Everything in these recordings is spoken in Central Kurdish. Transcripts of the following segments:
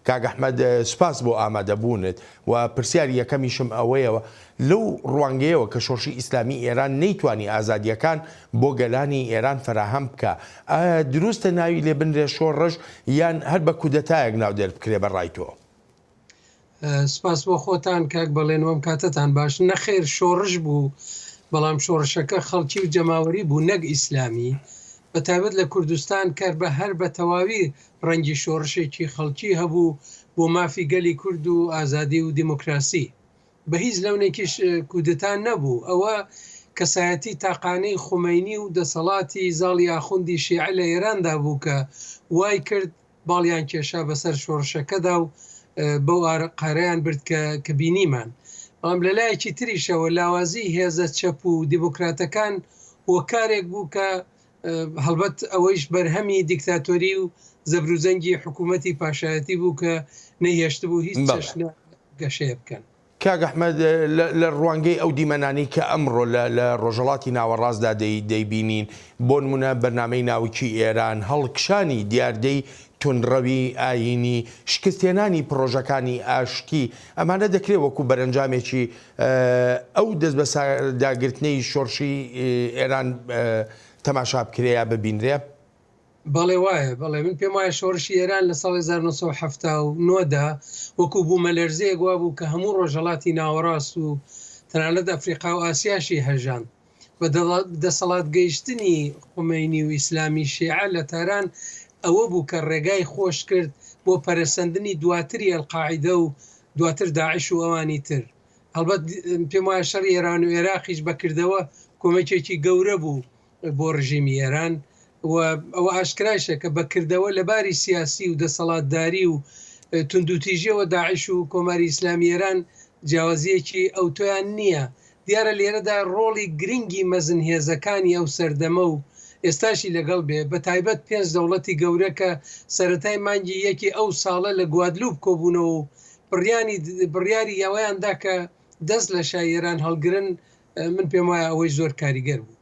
کاک ئەحمەد سوپاس بۆ ئامادەبوونت و پرسیاری یەکەمیشم ئەوەیەوە لەو ڕوانگەیەوە کە شۆڕشی ئیسلامی ئێران نەیتوانی ئازادیەکان بۆ گەلانی ئێران فراهەم بکە، دروستە ناوی لێ بنرێ شۆڕش یان هەر بە کودەتایەک ناو دەربکرێ بەڕای تۆ؟ سپاس بۆ خۆتان کاک بەڵێنەوەم کاتتان باش. نەخێر شۆڕش بوو، بەڵام شۆڕشەکە خەڵکی و جەماوەری بوو نەک ئیسلامی، بە تایبەت لە کوردستان کار بە هەر بە تەواوی ڕەنگی شۆڕشێکی خەڵکی هەبوو بۆ مافی گەلی کورد و ئازادی و دیموکراسی. بە هیچ لەونێکیش کودتان نەبوو. ئەوە کەسایەتی تاقانەی خومەینی و دەسەڵاتی زاڵی ئاخوندی شیعە لە ئێراندا بوو کە وای کرد باڵیان کێشا بەسەر شۆڕشەکەدا و بەو قارەیان برد کە بینیمان. بەڵام لە لایەکی تریشەوە لاوازی هێزە چەپ و دیموکراتەکان وەکارێک بوو کە هەڵبەت ئەوەیش بەرهەمی دیکتاتۆری و زەبروزەنگی حکوومەتی پاشایەتی بوو کە نەهێشت بوو هیچ چەشنە گەشەیە بکەن. کاک ئەحمەد لە ڕوانگەی ئەو دیمەنانی کە ئەمڕۆ لە ڕۆژهەڵاتی ناوەڕاستدا دەیبینین، بۆ نمونە بەرنامەی ناوکی ئێران هەڵکشانی دیاردەی تونڕەوی ئاینی، شکستێنانی پرۆژەکانی ئاشتی، ئەمانە دەکرێت وەکو بەرەنجامێکی ئەو دەست بە داگرتنەی شۆڕشی ئێران تەماشا بکرێ ببینرێ؟ بەڵێ وایە، بەڵێ من پێم وایە شۆڕشی ئێران لە ساڵی 1970دا وەکو بوومەلەرزەیەک وا بوو کە هەموو ڕۆژهەڵاتی ناوەڕاست و تەنانەت ئەفریقا و ئاسیاشی هەژان. بە دەسەڵات گەیشتنی خومەینی و ئیسلامی شیعە لە تاران ئەوە بوو کە ڕێگای خۆش کرد بۆ پەرەسەندنی دواتری ئەلقاعیدە و دواتر داعش و ئەوانی تر. هەڵبەت پێم وایە شەڕی ئێران و عێراقیش بەکردەوە کۆمەکێکی گەورە بوو بۆ ڕژیمی ئێران، ئەوە ئاشکرایشە کە بەکردەوە لە باری سیاسی و دەسەڵاتداری و توندوتیژیەوە داعش و کۆماری ئیسلامی ئێران جیاوازیەکی ئەوتۆیان نییە. دیارە لێرەدا ڕۆڵی گرنگی مەزنهێزەکانی ئەو سەردەمە و ئێستاشی لەگەڵ بێ، بە تایبەت 5 دەوڵەتی گەورە کە سەرەتای مانگی یەکی ئەو ساڵە لە گوادلوب کۆبوونەوە و بڕیاری ئەوەیاندا کە دەست لە شای ئێران هەڵگرن، من پێم وایە ئەوەی زۆر کاریگەر بوو.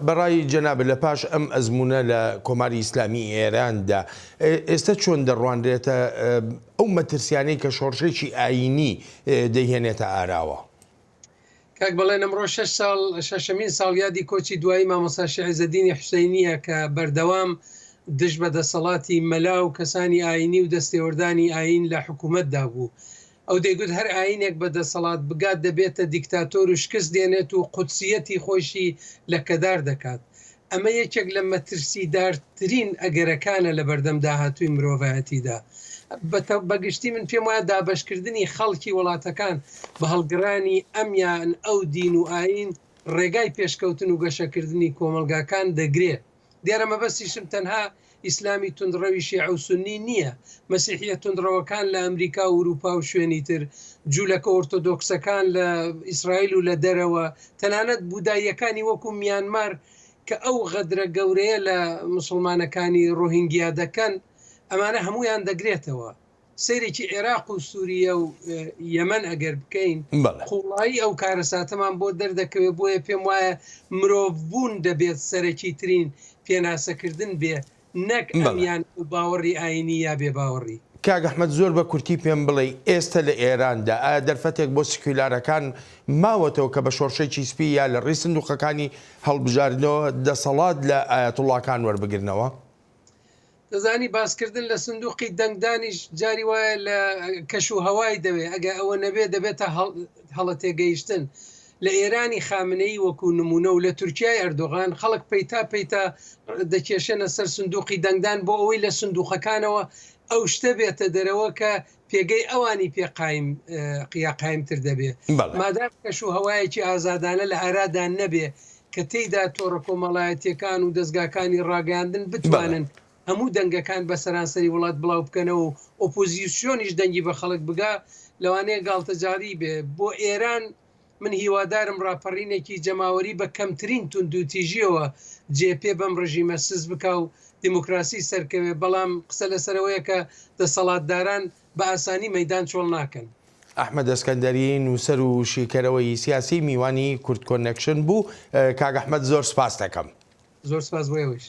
بەڕای جەنابە لە پاش ئەم ئەزمونە لە کۆماری ئیسلامی ئێراندا ئێستا چۆن دەڕوانرێتە ئەو مەترسیانەی کە شۆڕشێکی ئاینی دەیهێنێتە ئاراوە؟ کاک بەڵێن ئەمڕۆ 6مین ساڵیادی کۆچی دوایی مامۆستا عیزەدینی حوسەینیە کە بەردەوام دژ بە دەسەڵاتی مەلا و کەسانی ئاینی و دەستێوەردانی ئاین لە حکوومەتدا بوو. ئەو دەیگوت هەر ئاینێک بە دەسەڵات بگات دەبێتە دیکتاتۆر و شکست دێنێت و قودسیەتی خۆشی لە کەدار دەکات. ئەمە یەکێک لە مەترسیدارترین ئەگەرەکانە لە بەردەم داهاتووی مرۆڤایەتیدا. بەگشتی من پێم وایە دابەشکردنی خەڵکی وڵاتەکان بە هەڵگرانی ئەمیان ئەو دین و ئاین ڕێگای پێشکەوتن و گەشەکردنی کۆمەلگاکان دەگرێت. دیارە مەبەستیشم تەنها ئیسلامی توندڕەوی شیعە و سونی نییە، مەسیحیە توندڕەوەکان لە ئەمریکا و ئوروپا و شوێنی تر، جوولەکە ئۆرتۆدۆکسەکان لە ئیسرائیل و لە دەرەوە، تەنانەت بوداییەکانی وەکو میانمار کە ئەو غەدرە گەورەیە لە مسلمانەکانی ڕۆهینگیا دەکەن، ئەمانە هەمویان دەگرێتەوە. سەیرێکی عێراق و سووریە و یەمەن ئەگەر بکەین، قوڵایی ئەو کارەساتەمان بۆ دەردەکەوێت. بۆیە پێم وایە مرۆڤبوون دەبێت سەرەکی ترین پێناسەکردن بێ، نەک ئەمیان و باوەڕی ئاینی یا بێ باوەڕی. کاک ئەحمەد زۆر بە کورتی پێم بڵێ ئێستا لە ئێراندا ئایا دەرفەتێک بۆ سکیولارەکان ماوەتەوە کە بە شۆڕشێکی سپی یا لە ڕێی سندوقەکانی هەڵبژاردنەوە دەسەڵات لە ئایەتوڵڵاکان وەربگرنەوە؟ دەزانی باسکردن لە سندوقی دەنگدانیش جاری وایە لە کەش و هەوای دەوێت، ئەگە ئەوە نەبێت دەبێتە هەڵە تێگەیشتن. لە ئێرانی خامنەی وەکو نمونە و لە تورکیای ئەردۆغان خەڵک پەیتا دەکێشێنە سەر سندوقی دەنگدان بۆ ئەوەی لە سندوقەکانەوە ئەو شتە بێتە دەرەوە کە پێگەی ئەوانی قیاقایمتر دەبێت. مادام کەش و هەوایەکی ئازادانە لە ئارادا نەبێ کە تێیدا تۆڕە کۆمەڵایەتیەکان و دەستگاکانی ڕاگەاندن بتوانن هەموو دەنگەکان بە سەرانسەری وڵات بڵاو بکەنەوە و ئۆپۆزیسیۆنیش دەنگی بە خەڵک بگا، لەوانەیە گاڵتەجاری بێ. بۆ ئێران من هیوادارم ڕاپەڕینێکی جەماوەری بە کەمترین توندوتیژیەوە جێپێ بەم ڕژیمە سز بکە و دیموکراسی سەرکەوێ. بەڵام قسە لەسەرەوەیە کە دەسەڵاتداران بە ئاسانی مەیدان چۆڵ ناکەن. ئەحمەد ئەسکەندەری نووسەر و شیکەرەوەی سیاسی میوانی کورد کۆنێکشن بوو. کاک ئەحمەد زۆر سپاس دەکەم. زۆر سپاس بۆ ئێوەش.